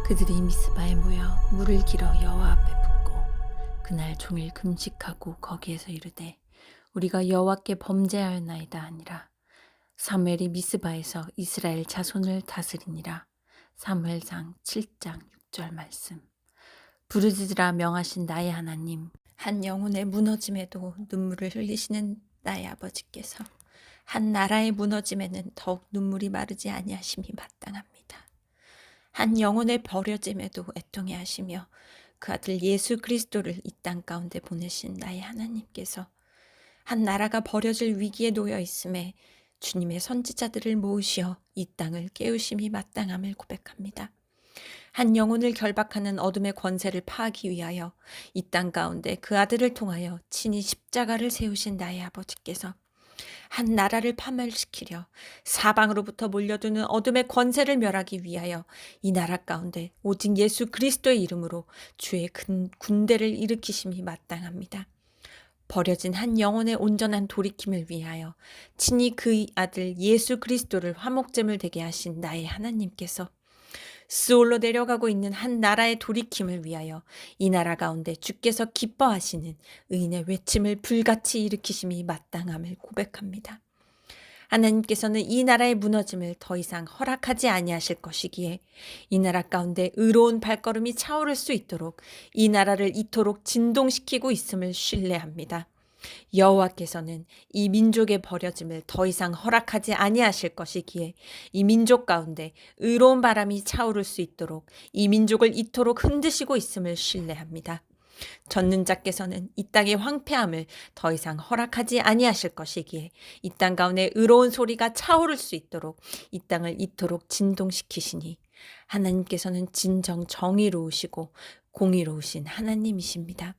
그들이 미스바에 모여 물을 길어 여호와 앞에 붓고 그날 종일 금식하고 거기에서 이르되 우리가 여호와께 범죄하였나이다 하니라. 사무엘이 미스바에서 이스라엘 자손을 다스리니라. 사무엘상 7장 6절 말씀. 부르짖으라 명하신 나의 하나님, 한 영혼의 무너짐에도 눈물을 흘리시는 나의 아버지께서 한 나라의 무너짐에는 더욱 눈물이 마르지 아니하심이 마땅합니다. 한 영혼의 버려짐에도 애통해 하시며 그 아들 예수 그리스도를 이 땅 가운데 보내신 나의 하나님께서 한 나라가 버려질 위기에 놓여 있음에 주님의 선지자들을 모으시어 이 땅을 깨우심이 마땅함을 고백합니다. 한 영혼을 결박하는 어둠의 권세를 파하기 위하여 이 땅 가운데 그 아들을 통하여 친히 십자가를 세우신 나의 아버지께서 한 나라를 파멸시키려 사방으로부터 몰려드는 어둠의 권세를 멸하기 위하여 이 나라 가운데 오직 예수 그리스도의 이름으로 주의 군대를 일으키심이 마땅합니다. 버려진 한 영혼의 온전한 돌이킴을 위하여 친히 그 아들 예수 그리스도를 화목제물 되게 하신 나의 하나님께서 스올로 내려가고 있는 한 나라의 돌이킴을 위하여 이 나라 가운데 주께서 기뻐하시는 의인의 외침을 불같이 일으키심이 마땅함을 고백합니다. 하나님께서는 이 나라의 무너짐을 더 이상 허락하지 아니하실 것이기에 이 나라 가운데 의로운 발걸음이 차오를 수 있도록 이 나라를 이토록 진동시키고 있음을 신뢰합니다. 여호와께서는 이 민족의 버려짐을 더 이상 허락하지 아니하실 것이기에 이 민족 가운데 의로운 바람이 차오를 수 있도록 이 민족을 이토록 흔드시고 있음을 신뢰합니다. 전능자께서는 이 땅의 황폐함을 더 이상 허락하지 아니하실 것이기에 이 땅 가운데 의로운 소리가 차오를 수 있도록 이 땅을 이토록 진동시키시니 하나님께서는 진정 정의로우시고 공의로우신 하나님이십니다.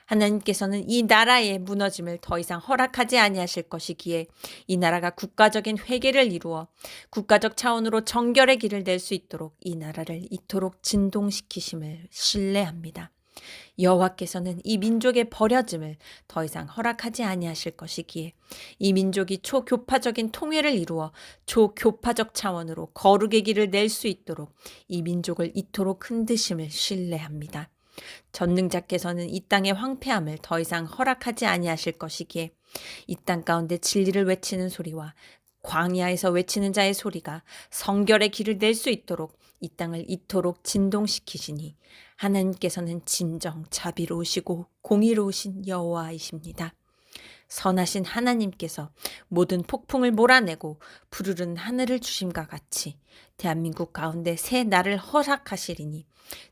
하나님께서는 이 나라의 무너짐을 더 이상 허락하지 아니하실 것이기에 이 나라가 국가적인 회개를 이루어 국가적 차원으로 정결의 길을 낼 수 있도록 이 나라를 이토록 진동시키심을 신뢰합니다. 여호와께서는 이 민족의 버려짐을 더 이상 허락하지 아니하실 것이기에 이 민족이 초교파적인 통회를 이루어 초교파적 차원으로 거룩의 길을 낼 수 있도록 이 민족을 이토록 흔드심을 신뢰합니다. 전능자께서는 이 땅의 황폐함을 더 이상 허락하지 아니하실 것이기에 이 땅 가운데 진리를 외치는 소리와 광야에서 외치는 자의 소리가 성결의 길을 낼 수 있도록 이 땅을 이토록 진동시키시니 하나님께서는 진정 자비로우시고 공의로우신 여호와이십니다. 선하신 하나님께서 모든 폭풍을 몰아내고 푸르른 하늘을 주심과 같이 대한민국 가운데 새 날을 허락하시리니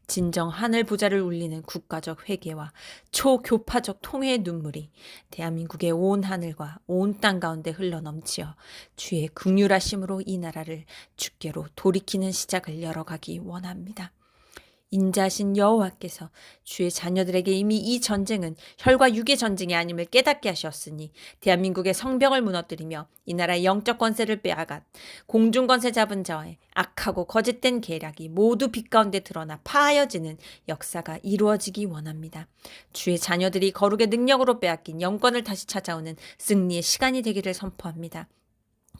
진정 하늘 보좌를 울리는 국가적 회개와 초교파적 통회의 눈물이 대한민국의 온 하늘과 온 땅 가운데 흘러넘치어 주의 긍휼하심으로 이 나라를 주께로 돌이키는 시작을 열어가기 원합니다. 인자하신 여호와께서 주의 자녀들에게 이미 이 전쟁은 혈과 육의 전쟁이 아님을 깨닫게 하셨으니 대한민국의 성벽을 무너뜨리며 이 나라의 영적 권세를 빼앗아 공중 권세 잡은 자와의 악하고 거짓된 계략이 모두 빛 가운데 드러나 파하여지는 역사가 이루어지기 원합니다. 주의 자녀들이 거룩의 능력으로 빼앗긴 영권을 다시 찾아오는 승리의 시간이 되기를 선포합니다.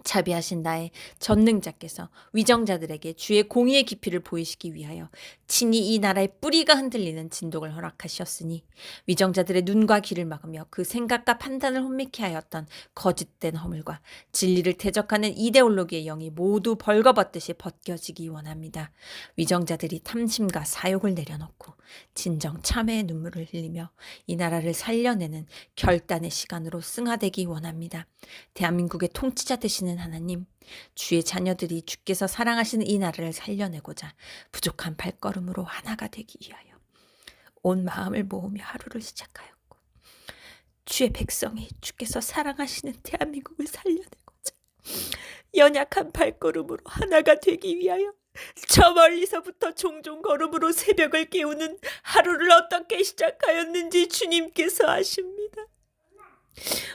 자비하신 나의 전능자께서 위정자들에게 주의 공의의 깊이를 보이시기 위하여 친히 이 나라의 뿌리가 흔들리는 진동을 허락하셨으니 위정자들의 눈과 귀를 막으며 그 생각과 판단을 혼미케 하였던 거짓된 허물과 진리를 대적하는 이데올로기의 영이 모두 벌거벗듯이 벗겨지기 원합니다. 위정자들이 탐심과 사욕을 내려놓고 진정 참회의 눈물을 흘리며 이 나라를 살려내는 결단의 시간으로 승화되기 원합니다. 대한민국의 통치자 되시는 하나님, 주의 자녀들이 주께서 사랑하시는 이 나라를 살려내고자 부족한 발걸음으로 하나가 되기 위하여 온 마음을 모으며 하루를 시작하였고 주의 백성이 주께서 사랑하시는 대한민국을 살려내고자 연약한 발걸음으로 하나가 되기 위하여 저 멀리서부터 종종 걸음으로 새벽을 깨우는 하루를 어떻게 시작하였는지 주님께서 아십니다.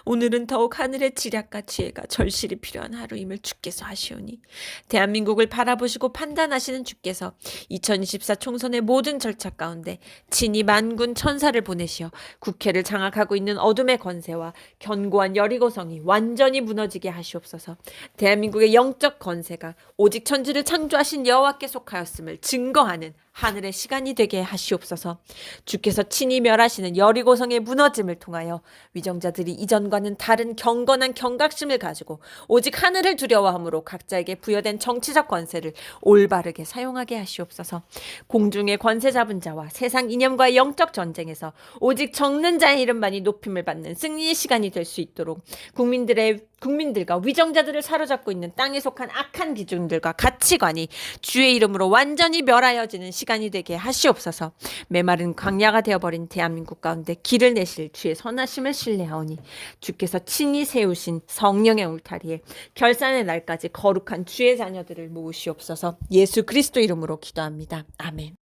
오늘은 더욱 하늘의 지략과 지혜가 절실히 필요한 하루임을 주께서 아시오니 대한민국을 바라보시고 판단하시는 주께서 2024 총선의 모든 절차 가운데 친히 만군 천사를 보내시어 국회를 장악하고 있는 어둠의 권세와 견고한 여리고성이 완전히 무너지게 하시옵소서. 대한민국의 영적 권세가 오직 천지를 창조하신 여호와께 속하였음을 증거하는 하늘의 시간이 되게 하시옵소서. 주께서 친히 멸하시는 여리고성의 무너짐을 통하여 위정자들이 이전과는 다른 경건한 경각심을 가지고 오직 하늘을 두려워함으로 각자에게 부여된 정치적 권세를 올바르게 사용하게 하시옵소서. 공중의 권세 잡은 자와 세상 이념과의 영적 전쟁에서 오직 적는 자의 이름만이 높임을 받는 승리의 시간이 될 수 있도록 국민들과 위정자들을 사로잡고 있는 땅에 속한 악한 기준들과 가치관이 주의 이름으로 완전히 멸하여지는 시간이 되게 하시옵소서. 메마른 광야가 되어버린 대한민국 가운데 길을 내실 주의 선하심을 신뢰하오니 주께서 친히 세우신 성령의 울타리에 결산의 날까지 거룩한 주의 자녀들을 모으시옵소서. 예수 그리스도 이름으로 기도합니다. 아멘.